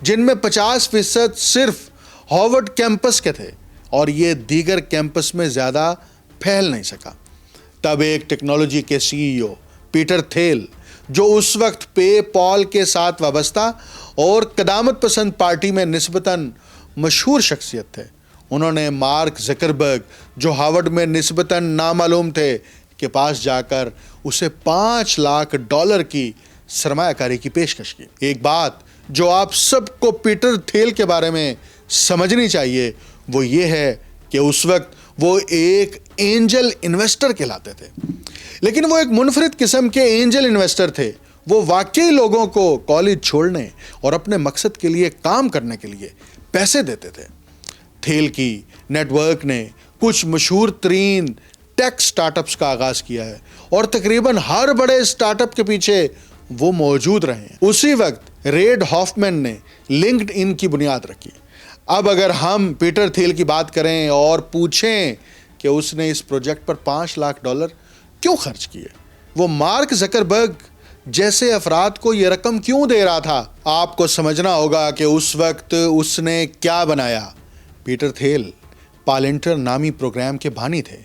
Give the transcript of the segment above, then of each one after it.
جن میں 50% صرف ہارورڈ کیمپس کے تھے اور یہ دیگر کیمپس میں زیادہ پھیل نہیں سکا۔ تب ایک ٹیکنالوجی کے CEO پیٹر تھیل، جو اس وقت پے پال کے ساتھ وابستہ اور قدامت پسند پارٹی میں نسبتاً مشہور شخصیت تھے، انہوں نے مارک زکربرگ، جو ہارورڈ میں نسبتاً نامعلوم تھے، کے پاس جا کر اسے $5 لاکھ کی سرمایہ کاری کی پیشکش کی۔ ایک بات جو آپ سب کو پیٹر تھیل کے بارے میں سمجھنی چاہیے وہ یہ ہے کہ اس وقت وہ ایک اینجل انویسٹر کہلاتے تھے، لیکن وہ ایک منفرد قسم کے اینجل انویسٹر تھے۔ وہ واقعی لوگوں کو کالج چھوڑنے اور اپنے مقصد کے لیے کام کرنے کے لیے پیسے دیتے تھے۔ تھیل کی نیٹ ورک نے کچھ مشہور ترین ٹیک سٹارٹ اپس کا آغاز کیا ہے اور تقریباً ہر بڑے سٹارٹ اپ کے پیچھے وہ موجود رہے ہیں۔ اسی وقت ریڈ ہافمین نے لنکڈ ان کی بنیاد رکھی۔ اب اگر ہم پیٹر تھیل کی بات کریں اور پوچھیں کہ اس نے اس پروجیکٹ پر $5 لاکھ کیوں خرچ کیے، وہ مارک زکربرگ جیسے افراد کو یہ رقم کیوں دے رہا تھا، آپ کو سمجھنا ہوگا کہ اس وقت اس نے کیا بنایا۔ پیٹر تھیل پالنٹر نامی پروگرام کے بانی تھے۔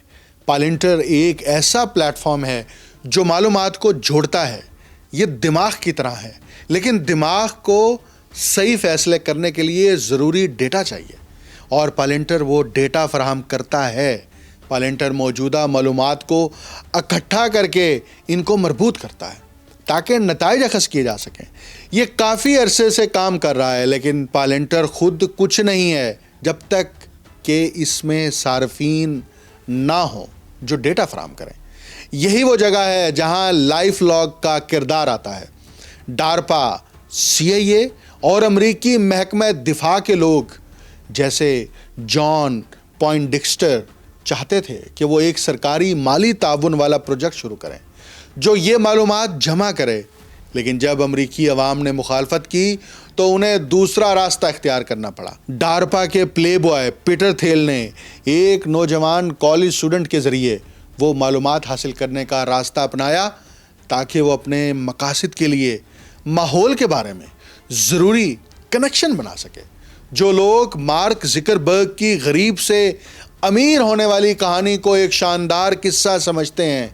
پالنٹر ایک ایسا پلیٹ فارم ہے جو معلومات کو جوڑتا ہے۔ یہ دماغ کی طرح ہے، لیکن دماغ کو صحیح فیصلے کرنے کے لیے ضروری ڈیٹا چاہیے، اور پالنٹر وہ ڈیٹا فراہم کرتا ہے۔ پالنٹر موجودہ معلومات کو اکٹھا کر کے ان کو مربوط کرتا ہے تاکہ نتائج اخذ کیے جا سکیں۔ یہ کافی عرصے سے کام کر رہا ہے، لیکن پالنٹر خود کچھ نہیں ہے جب تک کہ اس میں صارفین نہ ہوں جو ڈیٹا فراہم کریں۔ یہی وہ جگہ ہے جہاں لائف لاگ کا کردار آتا ہے۔ ڈارپا، CIA اور امریکی محکمہ دفاع کے لوگ جیسے جان پوائنٹڈکسٹر چاہتے تھے کہ وہ ایک سرکاری مالی تعاون والا پروجیکٹ شروع کریں جو یہ معلومات جمع کرے، لیکن جب امریکی عوام نے مخالفت کی تو انہیں دوسرا راستہ اختیار کرنا پڑا۔ ڈارپا کے پلے بوائے پیٹر تھیل نے ایک نوجوان کالج اسٹوڈنٹ کے ذریعے وہ معلومات حاصل کرنے کا راستہ اپنایا تاکہ وہ اپنے مقاصد کے لیے ماحول کے بارے میں ضروری کنیکشن بنا سکے۔ جو لوگ مارک زکربرگ کی غریب سے امیر ہونے والی کہانی کو ایک شاندار قصہ سمجھتے ہیں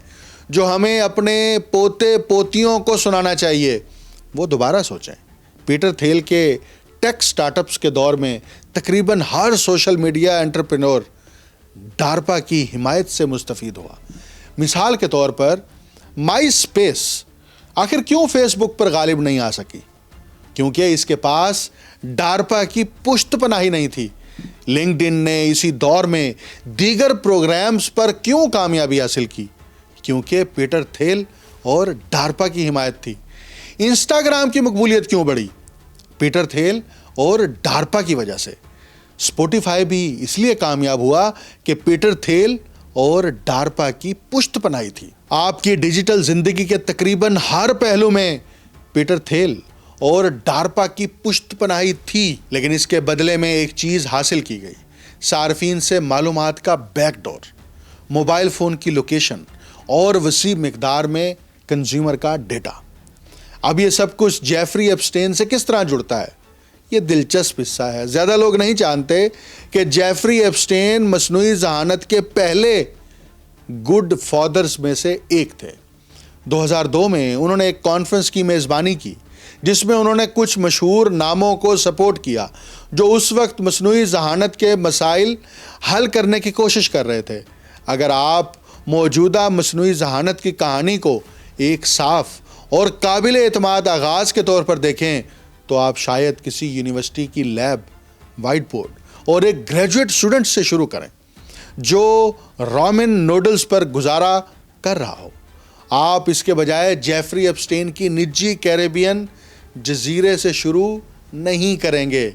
جو ہمیں اپنے پوتے پوتیوں کو سنانا چاہیے، وہ دوبارہ سوچیں۔ پیٹر تھیل کے ٹیک سٹارٹ اپس کے دور میں تقریباً ہر سوشل میڈیا انٹرپرینور ڈارپا کی حمایت سے مستفید ہوا۔ مثال کے طور پر مائی اسپیس آخر کیوں فیس بک پر غالب نہیں آ سکی؟ کیونکہ اس کے پاس ڈارپا کی پشت پناہی نہیں تھی۔ لنکڈ ان نے اسی دور میں دیگر پروگرامز پر کیوں کامیابی حاصل کی؟ کیونکہ پیٹر تھیل اور ڈارپا کی حمایت تھی۔ انسٹاگرام کی مقبولیت کیوں بڑھی؟ پیٹر تھیل اور ڈارپا کی وجہ سے۔ اسپوٹیفائی بھی اس لیے کامیاب ہوا کہ پیٹر تھیل اور ڈارپا کی پشت پناہی تھی۔ آپ کی ڈیجیٹل زندگی کے تقریباً ہر پہلو میں پیٹر تھیل اور ڈارپا کی پشت پناہی تھی، لیکن اس کے بدلے میں ایک چیز حاصل کی گئی: صارفین سے معلومات کا بیک ڈور، موبائل فون کی لوکیشن اور وسیع مقدار میں کنزیومر کا ڈیٹا۔ اب یہ سب کچھ جیفری ایپسٹین سے کس طرح جڑتا ہے؟ یہ دلچسپ حصہ ہے۔ زیادہ لوگ نہیں جانتے کہ جیفری ایپسٹین مصنوعی ذہانت کے پہلے گڈ فادرز میں سے ایک تھے۔ 2002 میں انہوں نے ایک کانفرنس کی میزبانی کی جس میں انہوں نے کچھ مشہور ناموں کو سپورٹ کیا جو اس وقت مصنوعی ذہانت کے مسائل حل کرنے کی کوشش کر رہے تھے۔ اگر آپ موجودہ مصنوعی ذہانت کی کہانی کو ایک صاف اور قابل اعتماد آغاز کے طور پر دیکھیں تو آپ شاید کسی یونیورسٹی کی لیب، وائٹ بورڈ اور ایک گریجویٹ اسٹوڈنٹ سے شروع کریں جو رامن نوڈلز پر گزارا کر رہا ہو۔ آپ اس کے بجائے جیفری ایپسٹین کی نجی کیریبین جزیرے سے شروع نہیں کریں گے۔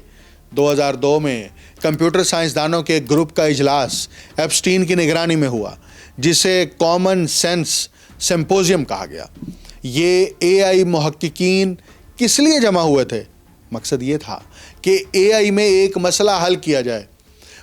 2002 میں کمپیوٹر سائنسدانوں کے گروپ کا اجلاس ایپسٹین کی نگرانی میں ہوا جسے کامن سینس سمپوزیم کہا گیا۔ یہ AI محققین کس لیے جمع ہوئے تھے؟ مقصد یہ تھا کہ AI میں ایک مسئلہ حل کیا جائے،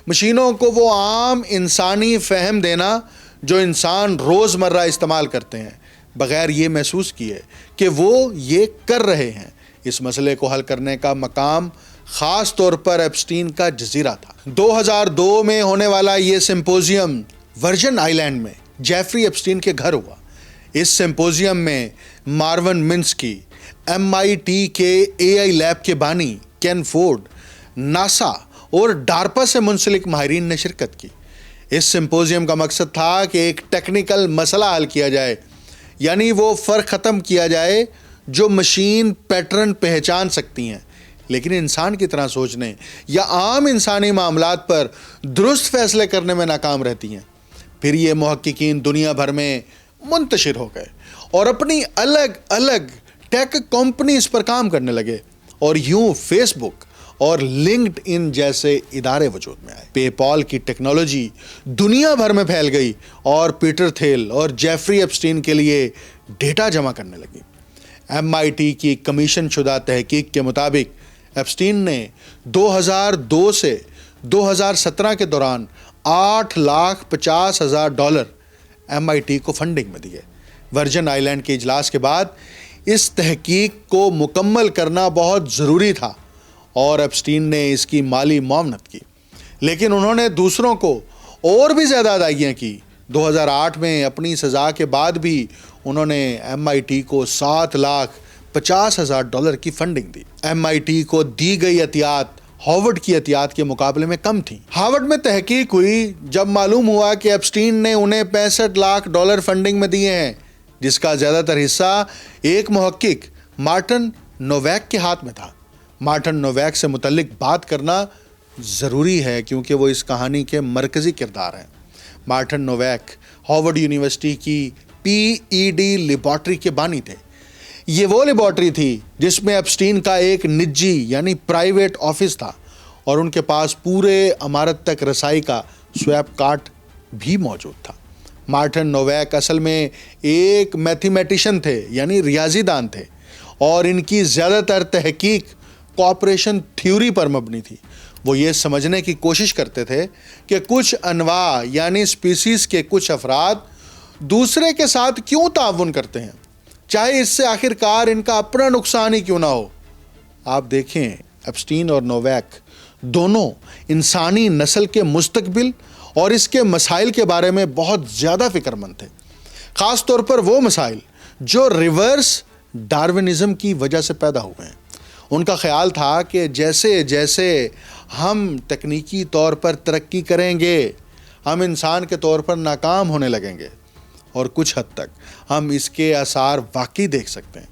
مشینوں کو وہ عام انسانی فہم دینا جو انسان روزمرہ استعمال کرتے ہیں بغیر یہ محسوس کیے کہ وہ یہ کر رہے ہیں۔ اس مسئلے کو حل کرنے کا مقام خاص طور پر ایپسٹین کا جزیرہ تھا۔ 2002 میں ہونے والا یہ سمپوزیم ورجن آئی لینڈ میں جیفری ایپسٹین کے گھر ہوا۔ اس سمپوزیم میں مارون منسکی، MIT کے AI لیب کے بانی کین فورڈ، ناسا اور ڈارپا سے منسلک ماہرین نے شرکت کی۔ اس سمپوزیم کا مقصد تھا کہ ایک ٹیکنیکل مسئلہ حل کیا جائے، یعنی وہ فرق ختم کیا جائے جو مشین پیٹرن پہچان سکتی ہیں لیکن انسان کی طرح سوچنے یا عام انسانی معاملات پر درست فیصلے کرنے میں ناکام رہتی ہیں۔ پھر یہ محققین دنیا بھر میں منتشر ہو گئے اور اپنی الگ الگ ٹیک کمپنیز پر کام کرنے لگے، اور یوں فیس بک اور لنکڈ ان جیسے ادارے وجود میں آئے۔ پے پال کی ٹیکنالوجی دنیا بھر میں پھیل گئی اور پیٹر تھیل اور جیفری ایپسٹین کے لیے ڈیٹا جمع کرنے لگی۔ MIT کی کمیشن شدہ تحقیق کے مطابق ایپسٹین نے 2002 سے 2017 کے دوران $8,50,000 MIT کو فنڈنگ میں دیے۔ ورجن آئی لینڈ کے اجلاس کے بعد اس تحقیق کو مکمل کرنا بہت ضروری تھا اور ایپسٹین نے اس کی مالی معاونت کی، لیکن انہوں نے دوسروں کو اور بھی زیادہ ادائیگیاں کی۔ 2008 میں اپنی سزا کے بعد بھی انہوں نے MIT کو $7,50,000 کی فنڈنگ دی۔ MIT کو دی گئی عطیات ہارورڈ کی عطیات کے مقابلے میں کم تھیں۔ ہارورڈ میں تحقیق ہوئی جب معلوم ہوا کہ ایپسٹین نے انہیں $65 لاکھ فنڈنگ میں دیے ہیں، جس کا زیادہ تر حصہ ایک محقق مارٹن نوویک کے ہاتھ میں تھا۔ مارٹن نوویک سے متعلق بات کرنا ضروری ہے کیونکہ وہ اس کہانی کے مرکزی کردار ہیں۔ مارٹن نوویک ہارورڈ یونیورسٹی کی PED لیبارٹری کے بانی تھے۔ یہ وہ لیبارٹری تھی جس میں ایپسٹین کا ایک نجی یعنی پرائیویٹ آفس تھا اور ان کے پاس پورے عمارت تک رسائی کا سویپ کارٹ بھی موجود تھا۔ مارٹن نوویک اصل میں ایک میتھمیٹیشین تھے یعنی ریاضی دان تھے، اور ان کی زیادہ تر تحقیق کوآپریشن تھیوری پر مبنی تھی۔ وہ یہ سمجھنے کی کوشش کرتے تھے کہ کچھ انواع یعنی اسپیسیز کے کچھ افراد دوسرے کے ساتھ کیوں تعاون کرتے ہیں، چاہے اس سے آخر کار ان کا اپنا نقصان ہی کیوں نہ ہو۔ آپ دیکھیں، ایپسٹین اور نوویک دونوں انسانی نسل کے مستقبل اور اس کے مسائل کے بارے میں بہت زیادہ فکر مند تھے، خاص طور پر وہ مسائل جو ریورس ڈارونزم کی وجہ سے پیدا ہوئے ہیں۔ ان کا خیال تھا کہ جیسے جیسے ہم تکنیکی طور پر ترقی کریں گے، ہم انسان کے طور پر ناکام ہونے لگیں گے، اور کچھ حد تک ہم اس کے آثار واقعی دیکھ سکتے ہیں۔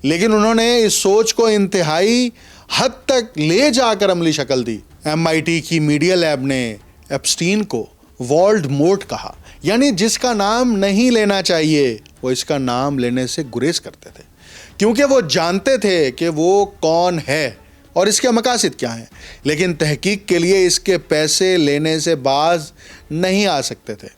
لیکن انہوں نے اس سوچ کو انتہائی حد تک لے جا کر عملی شکل دی۔ MIT کی میڈیا لیب نے ایپسٹین کو والڈ موٹ کہا، یعنی جس کا نام نہیں لینا چاہیے وہ اس کا نام لینے سے گریز کرتے تھے، کیونکہ وہ جانتے تھے کہ وہ کون ہے اور اس کے مقاصد کیا ہیں، لیکن تحقیق کے لیے اس کے پیسے لینے سے باز نہیں آ سکتے تھے۔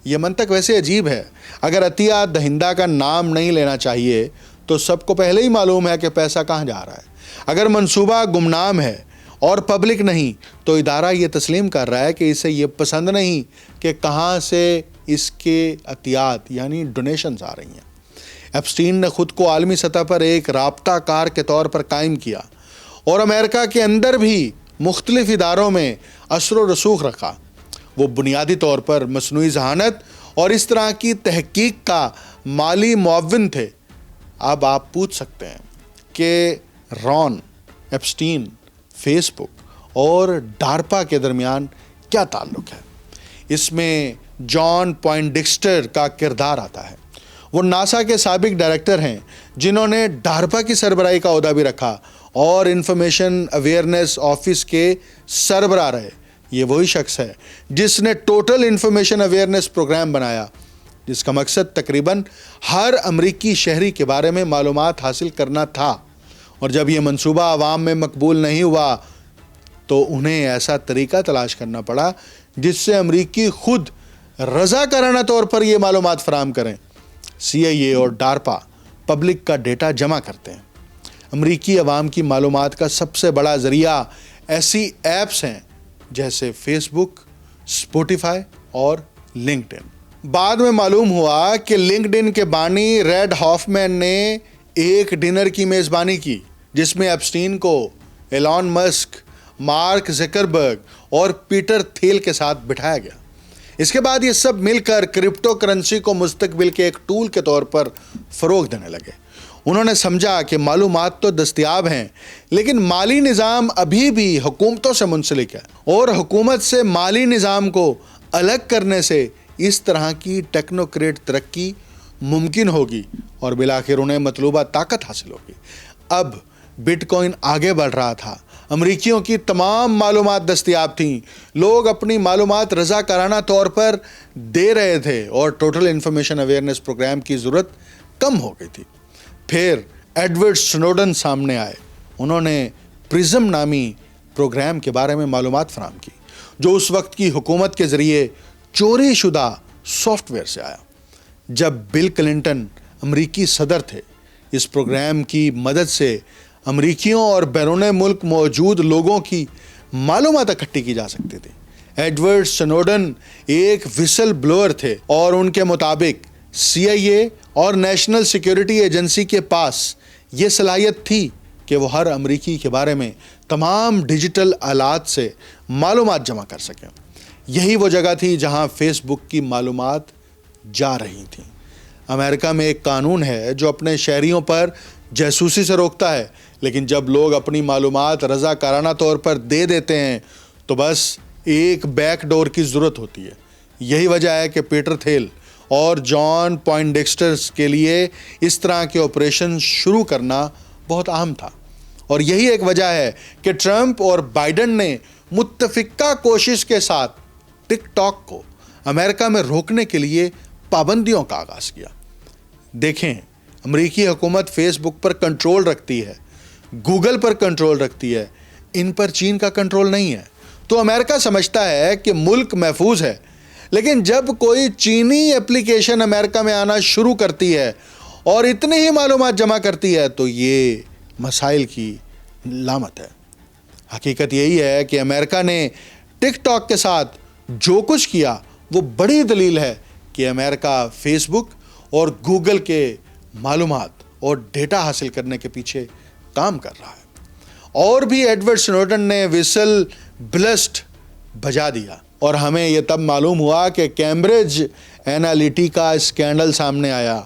یہ منطق ویسے عجیب ہے، اگر عطیہ دہندہ کا نام نہیں لینا چاہیے تو سب کو پہلے ہی معلوم ہے کہ پیسہ کہاں جا رہا ہے۔ اگر منصوبہ گمنام ہے اور پبلک نہیں تو ادارہ یہ تسلیم کر رہا ہے کہ اسے یہ پسند نہیں کہ کہاں سے اس کے عطیات یعنی ڈونیشنز آ رہی ہیں۔ ایپسٹین نے خود کو عالمی سطح پر ایک رابطہ کار کے طور پر قائم کیا اور امریکہ کے اندر بھی مختلف اداروں میں اثر و رسوخ رکھا۔ وہ بنیادی طور پر مصنوعی ذہانت اور اس طرح کی تحقیق کا مالی معاون تھے۔ اب آپ پوچھ سکتے ہیں کہ رون ایپسٹین، فیس بک اور ڈارپا کے درمیان کیا تعلق ہے؟ اس میں جان پوائنٹڈکسٹر کا کردار آتا ہے۔ وہ ناسا کے سابق ڈائریکٹر ہیں جنہوں نے ڈارپا کی سربراہی کا عہدہ بھی رکھا اور انفارمیشن اویئرنیس آفس کے سربراہ رہے۔ یہ وہی شخص ہے جس نے ٹوٹل انفارمیشن اویئرنیس پروگرام بنایا، جس کا مقصد تقریباً ہر امریکی شہری کے بارے میں معلومات حاصل کرنا تھا، اور جب یہ منصوبہ عوام میں مقبول نہیں ہوا تو انہیں ایسا طریقہ تلاش کرنا پڑا جس سے امریکی خود رضاکارانہ طور پر یہ معلومات فراہم کریں۔ CIA اور ڈارپا پبلک کا ڈیٹا جمع کرتے ہیں۔ امریکی عوام کی معلومات کا سب سے بڑا ذریعہ ایسی ایپس ہیں جیسے فیس بک، اسپوٹیفائی اور لنکڈ ان۔ بعد میں معلوم ہوا کہ لنکڈ ان کے بانی ریڈ ہافمین نے ایک ڈنر کی میزبانی کی جس میں ایپسٹین کو ایلان مسک، مارک زکربرگ اور پیٹر تھیل کے ساتھ بٹھایا گیا۔ اس کے بعد یہ سب مل کر کرپٹو کرنسی کو مستقبل کے ایک ٹول کے طور پر فروغ دینے لگے۔ انہوں نے سمجھا کہ معلومات تو دستیاب ہیں، لیکن مالی نظام ابھی بھی حکومتوں سے منسلک ہے، اور حکومت سے مالی نظام کو الگ کرنے سے اس طرح کی ٹیکنوکریٹ ترقی ممکن ہوگی اور بالآخر انہیں مطلوبہ طاقت حاصل ہوگی۔ اب بٹ کوائن آگے بڑھ رہا تھا، امریکیوں کی تمام معلومات دستیاب تھیں، لوگ اپنی معلومات رضاکارانہ طور پر دے رہے تھے اور ٹوٹل انفارمیشن اویئرنیس پروگرام کی ضرورت کم ہو گئی تھی۔ پھر ایڈورڈ سنوڈن سامنے آئے۔ انہوں نے پرزم نامی پروگرام کے بارے میں معلومات فراہم کی، جو اس وقت کی حکومت کے ذریعے چوری شدہ سافٹ ویئر سے آیا۔ جب بل کلنٹن امریکی صدر تھے، اس پروگرام کی مدد سے امریکیوں اور بیرون ملک موجود لوگوں کی معلومات اکٹھی کی جا سکتی تھی۔ ایڈورڈ سنوڈن ایک وسل بلوئر تھے اور ان کے مطابق CIA اور نیشنل سیکیورٹی ایجنسی کے پاس یہ صلاحیت تھی کہ وہ ہر امریکی کے بارے میں تمام ڈیجیٹل آلات سے معلومات جمع کر سکیں۔ یہی وہ جگہ تھی جہاں فیس بک کی معلومات جا رہی تھیں۔ امریکہ میں ایک قانون ہے جو اپنے شہریوں پر جاسوسی سے روکتا ہے، لیکن جب لوگ اپنی معلومات رضاکارانہ طور پر دے دیتے ہیں تو بس ایک بیک ڈور کی ضرورت ہوتی ہے۔ یہی وجہ ہے کہ پیٹر تھیل اور جان پوائنٹیکسٹر کے لیے اس طرح کے آپریشن شروع کرنا بہت اہم تھا، اور یہی ایک وجہ ہے کہ ٹرمپ اور بائیڈن نے متفقہ کوشش کے ساتھ ٹک ٹاک کو امریکہ میں روکنے کے لیے پابندیوں کا آغاز کیا۔ دیکھیں، امریکی حکومت فیس بک پر کنٹرول رکھتی ہے، گوگل پر کنٹرول رکھتی ہے، ان پر چین کا کنٹرول نہیں ہے۔ تو امریکہ سمجھتا ہے کہ ملک محفوظ ہے، لیکن جب کوئی چینی اپلیکیشن امریکہ میں آنا شروع کرتی ہے اور اتنی ہی معلومات جمع کرتی ہے تو یہ مسائل کی علامت ہے۔ حقیقت یہی ہے کہ امریکہ نے ٹک ٹاک کے ساتھ جو کچھ کیا وہ بڑی دلیل ہے کہ امریکہ فیس بک اور گوگل کے معلومات اور ڈیٹا حاصل کرنے کے پیچھے کام کر رہا ہے۔ اور بھی ایڈورڈ سنوڈن نے وسل بلسٹ بجا دیا، اور ہمیں یہ تب معلوم ہوا کہ کیمبرج اینالیٹیکا اسکینڈل سامنے آیا۔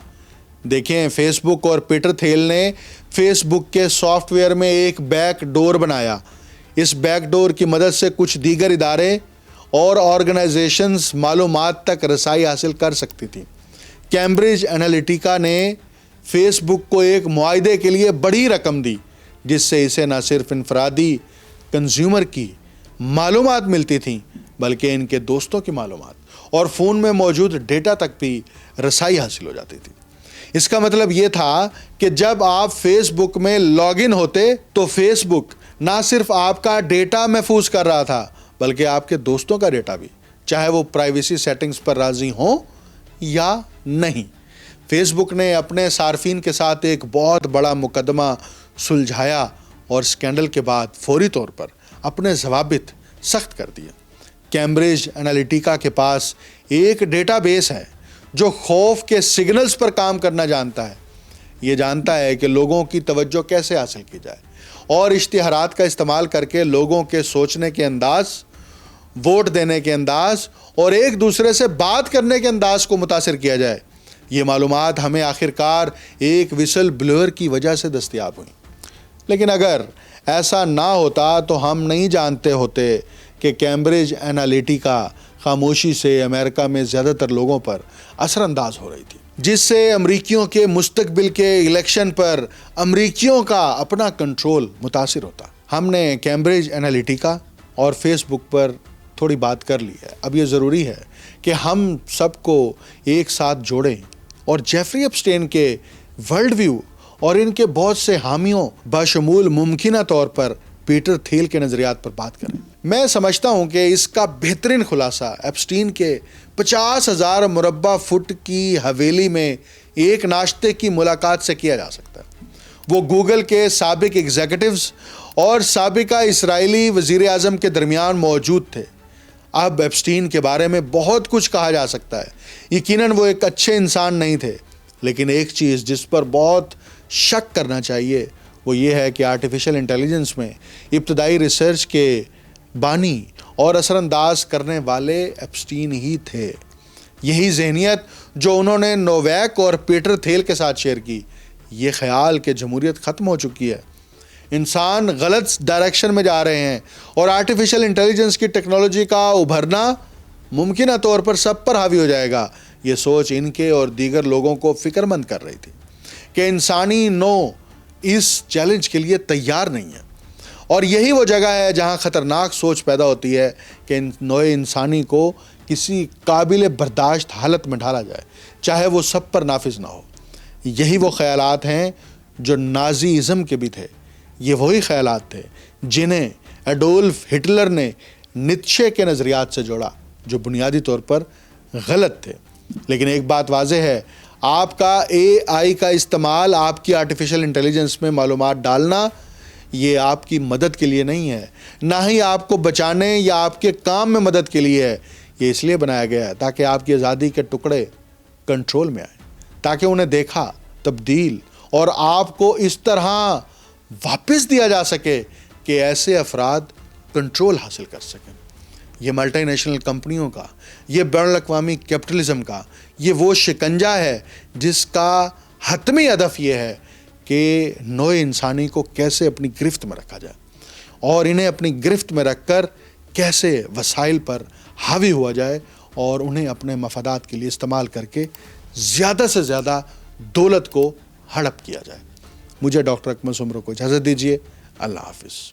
دیکھیں، فیس بک اور پیٹر تھیل نے فیس بک کے سافٹ ویئر میں ایک بیک ڈور بنایا۔ اس بیک ڈور کی مدد سے کچھ دیگر ادارے اور آرگنائزیشنز معلومات تک رسائی حاصل کر سکتی تھیں۔ کیمبرج اینالیٹیکا نے فیس بک کو ایک معاہدے کے لیے بڑی رقم دی، جس سے اسے نہ صرف انفرادی کنزیومر کی معلومات ملتی تھیں بلکہ ان کے دوستوں کی معلومات اور فون میں موجود ڈیٹا تک بھی رسائی حاصل ہو جاتی تھی۔ اس کا مطلب یہ تھا کہ جب آپ فیس بک میں لاگ ان ہوتے تو فیس بک نہ صرف آپ کا ڈیٹا محفوظ کر رہا تھا بلکہ آپ کے دوستوں کا ڈیٹا بھی، چاہے وہ پرائیویسی سیٹنگز پر راضی ہوں یا نہیں۔ فیس بک نے اپنے صارفین کے ساتھ ایک بہت بڑا مقدمہ سلجھایا اور اسکینڈل کے بعد فوری طور پر اپنے ضوابط سخت کر دیے۔ کیمبرج اینالیٹیکا کے پاس ایک ڈیٹا بیس ہے جو خوف کے سگنلز پر کام کرنا جانتا ہے۔ یہ جانتا ہے کہ لوگوں کی توجہ کیسے حاصل کی جائے اور اشتہارات کا استعمال کر کے لوگوں کے سوچنے کے انداز، ووٹ دینے کے انداز اور ایک دوسرے سے بات کرنے کے انداز کو متاثر کیا جائے۔ یہ معلومات ہمیں آخرکار ایک وسل بلوئر کی وجہ سے دستیاب ہوئیں، لیکن اگر ایسا نہ ہوتا تو ہم نہیں جانتے ہوتے کہ کیمبرج اینالیٹیکا خاموشی سے امریکہ میں زیادہ تر لوگوں پر اثر انداز ہو رہی تھی، جس سے امریکیوں کے مستقبل کے الیکشن پر امریکیوں کا اپنا کنٹرول متاثر ہوتا۔ ہم نے کیمبرج اینالیٹیکا اور فیس بک پر تھوڑی بات کر لی ہے۔ اب یہ ضروری ہے کہ ہم سب کو ایک ساتھ جوڑیں اور جیفری ایپسٹین کے ورلڈ ویو اور ان کے بہت سے حامیوں بشمول ممکنہ طور پر پیٹر تھیل کے نظریات پر بات کریں۔ میں سمجھتا ہوں کہ اس کا بہترین خلاصہ ایپسٹین کے 50,000 مربع فٹ کی حویلی میں ایک ناشتے کی ملاقات سے کیا جا سکتا ہے۔ وہ گوگل کے سابق ایگزیکٹوز اور سابقہ اسرائیلی وزیر اعظم کے درمیان موجود تھے۔ اب ایپسٹین کے بارے میں بہت کچھ کہا جا سکتا ہے۔ یقیناً وہ ایک اچھے انسان نہیں تھے، لیکن ایک چیز جس پر بہت شک کرنا چاہیے وہ یہ ہے کہ آرٹیفیشل انٹیلیجنس میں ابتدائی ریسرچ کے بانی اور اثر انداز کرنے والے ایپسٹین ہی تھے. یہی ذہنیت جو انہوں نے نوویک اور پیٹر تھیل کے ساتھ شیئر کی. یہ خیال کہ جمہوریت ختم ہو چکی ہے، انسان غلط ڈائریکشن میں جا رہے ہیں اور آرٹیفیشل انٹیلیجنس کی ٹیکنالوجی کا ابھرنا ممکنہ طور پر سب پر حاوی ہو جائے گا، یہ سوچ ان کے اور دیگر لوگوں کو فکر مند کر رہی تھی کہ انسانی نو اس چیلنج کے لیے تیار نہیں ہے. اور یہی وہ جگہ ہے جہاں خطرناک سوچ پیدا ہوتی ہے کہ نوع انسانی کو کسی قابل برداشت حالت میں ڈالا جائے، چاہے وہ سب پر نافذ نہ ہو. یہی وہ خیالات ہیں جو نازی ازم کے بھی تھے. یہ وہی خیالات تھے جنہیں ایڈولف ہٹلر نے نیتشے کے نظریات سے جوڑا، جو بنیادی طور پر غلط تھے. لیکن ایک بات واضح ہے، آپ کا AI کا استعمال، آپ کی آرٹیفیشل انٹیلیجنس میں معلومات ڈالنا، یہ آپ کی مدد کے لیے نہیں ہے، نہ ہی آپ کو بچانے یا آپ کے کام میں مدد کے لیے ہے. یہ اس لیے بنایا گیا ہے تاکہ آپ کی آزادی کے ٹکڑے کنٹرول میں آئیں، تاکہ انہیں دیکھا، تبدیل اور آپ کو اس طرح واپس دیا جا سکے کہ ایسے افراد کنٹرول حاصل کر سکیں. یہ ملٹی نیشنل کمپنیوں کا، یہ بین الاقوامی کیپٹلزم کا یہ وہ شکنجہ ہے جس کا حتمی ہدف یہ ہے کہ نوع انسانی کو کیسے اپنی گرفت میں رکھا جائے اور انہیں اپنی گرفت میں رکھ کر کیسے وسائل پر حاوی ہوا جائے اور انہیں اپنے مفادات کے لیے استعمال کر کے زیادہ سے زیادہ دولت کو ہڑپ کیا جائے. مجھے ڈاکٹر اکمل سمرو کو اجازت دیجیے. اللہ حافظ.